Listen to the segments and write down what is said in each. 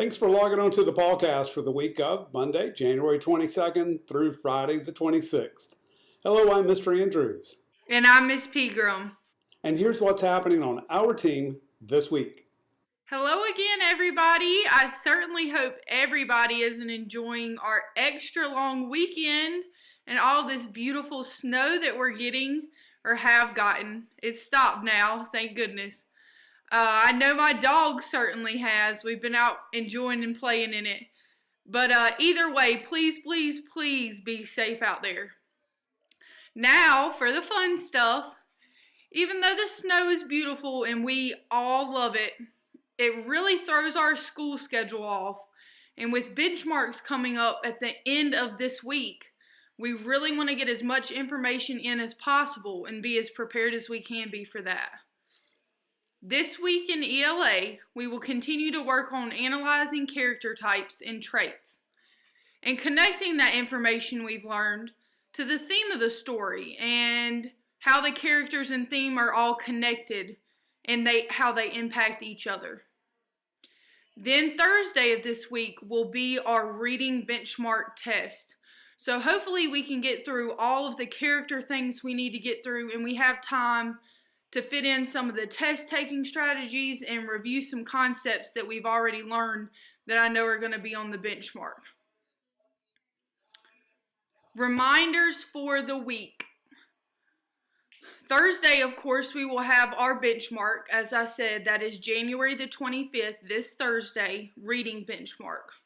Thanks for logging on to the PawCast for the week of Monday, January 22nd through Friday the 26th. Hello, I'm Mr. Andrews. And I'm Miss Pegram. And here's what's happening on our team this week. Hello again, everybody. I certainly hope everybody is enjoying our extra long weekend and all this beautiful snow that we're getting or have gotten. It's stopped now, thank goodness. I know my dog certainly has. We've been out enjoying and playing in it. But either way, please be safe out there. Now, for the fun stuff. Even though the snow is beautiful and we all love it, it really throws our school schedule off. And with benchmarks coming up at the end of this week, we really want to get as much information in as possible and be as prepared as we can be for that. This week in ELA, we will continue to work on analyzing character types and traits and connecting that information we've learned to the theme of the story and how the characters and theme are all connected and how they impact each other. Then Thursday of this week will be our reading benchmark test. So hopefully we can get through all of the character things we need to get through, and we have time to fit in some of the test-taking strategies and review some concepts that we've already learned that I know are going to be on the benchmark. Reminders for the week. Thursday, of course, we will have our benchmark. As I said, that is January the 25th, this Thursday, reading benchmark.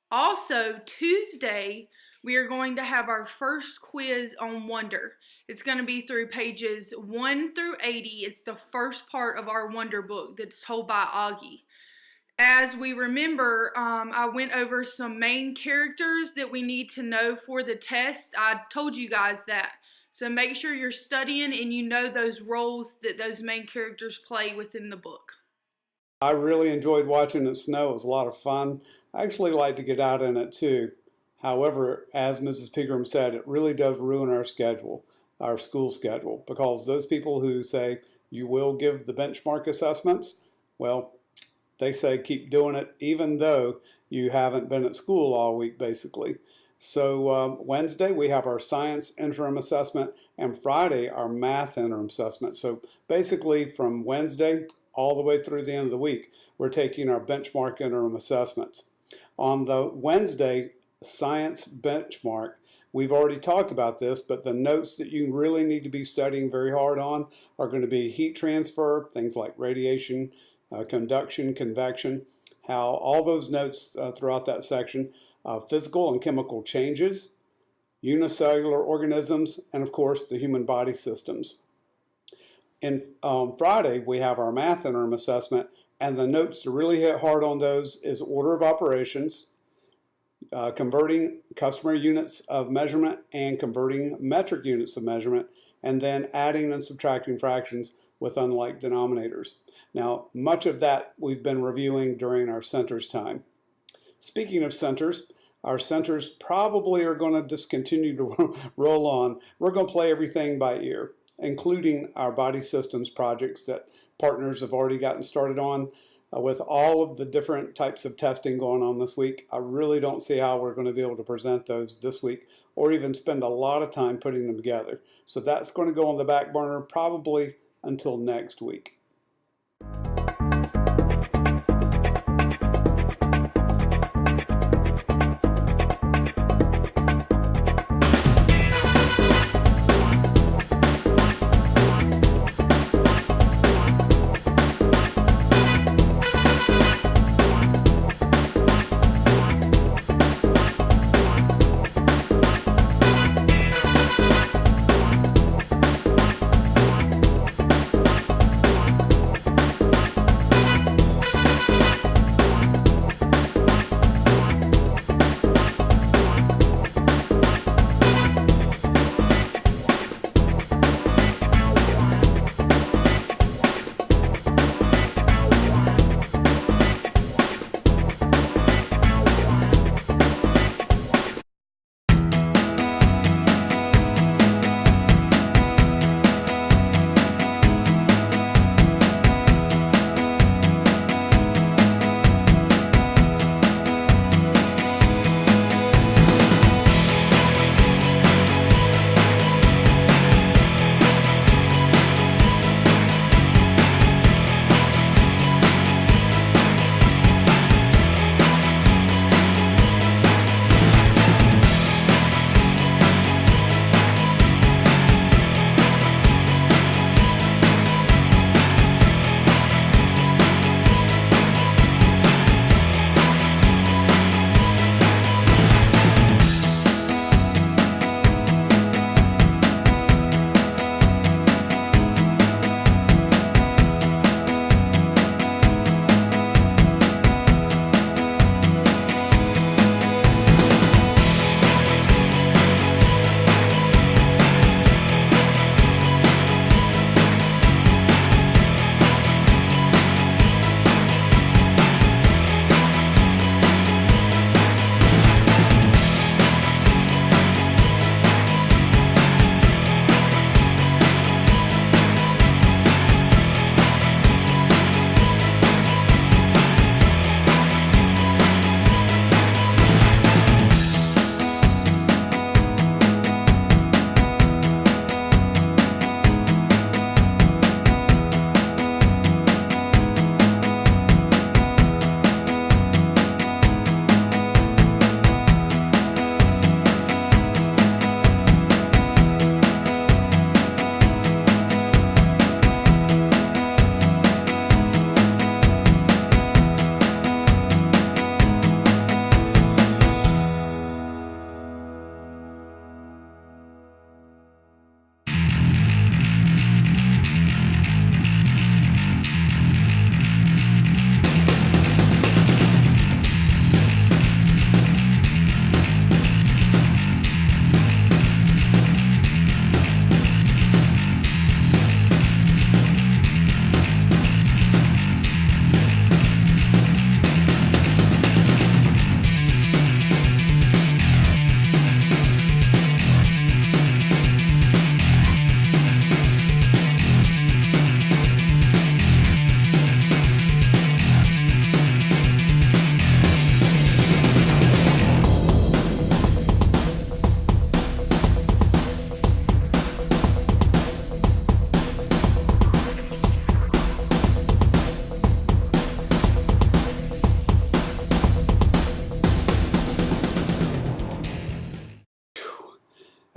Also, Tuesday, we are going to have our first quiz on Wonder. It's going to be through pages 1 through 80. It's the first part of our Wonder book that's told by Augie. As we remember, I went over some main characters that we need to know for the test. I told you guys that. So make sure you're studying and you know those roles that those main characters play within the book. I really enjoyed watching it snow. It was a lot of fun. I actually like to get out in it too. However, as Mrs. Pegram said, it really does ruin our schedule, our school schedule, because those people who say you will give the benchmark assessments, well, they say keep doing it even though you haven't been at school all week, basically. So Wednesday we have our science interim assessment, and Friday our math interim assessment. So basically from Wednesday all the way through the end of the week, we're taking our benchmark interim assessments. On the Wednesday science benchmark, we've already talked about this, but the notes that you really need to be studying very hard on are going to be heat transfer, things like radiation, conduction, convection, how all those notes throughout that section, physical and chemical changes, unicellular organisms, and of course the human body systems. And Friday we have our math interim assessment, and the notes to really hit hard on those is order of operations, converting customer units of measurement and converting metric units of measurement, and then adding and subtracting fractions with unlike denominators. Now, much of that we've been reviewing during our centers time. Speaking of centers, our centers probably are going to just continue to roll on. We're going to play everything by ear, including our body systems projects that partners have already gotten started on. With all of the different types of testing going on this week, I really don't see how we're going to be able to present those this week or even spend a lot of time putting them together. So that's going to go on the back burner probably until next week.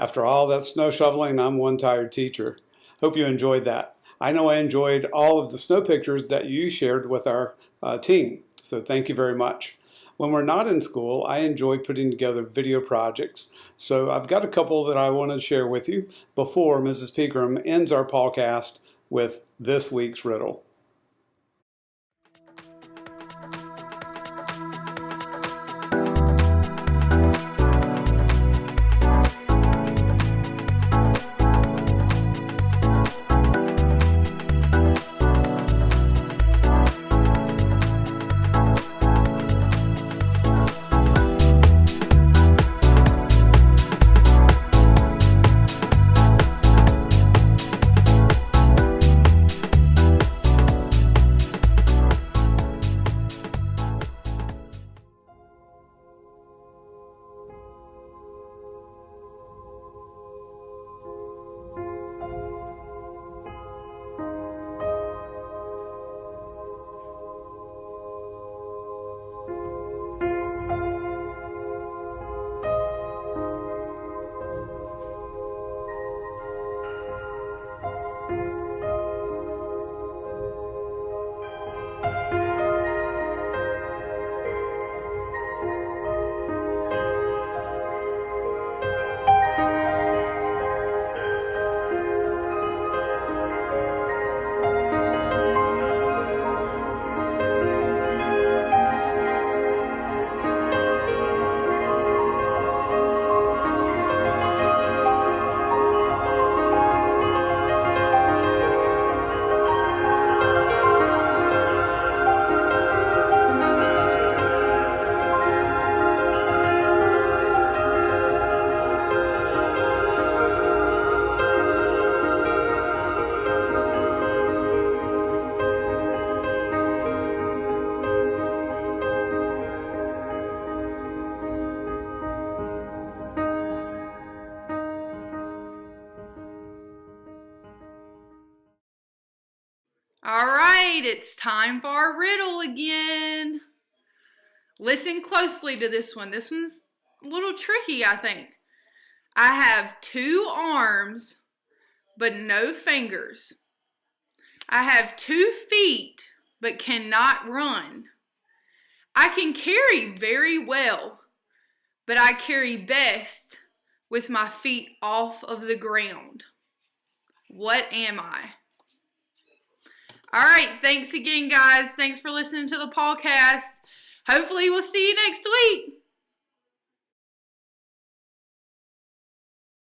After all that snow shoveling, I'm one tired teacher. Hope you enjoyed that. I know I enjoyed all of the snow pictures that you shared with our team, so thank you very much. When we're not in school, I enjoy putting together video projects, so I've got a couple that I want to share with you before Mrs. Pegram ends our PawCast with this week's riddle. All right, it's time for our riddle again. Listen closely to this one. This one's a little tricky, I think. I have 2 arms, but no fingers. I have 2 feet, but cannot run. I can carry very well, but I carry best with my feet off of the ground. What am I? All right, thanks again, guys. Thanks for listening to the PawCast. Hopefully, we'll see you next week.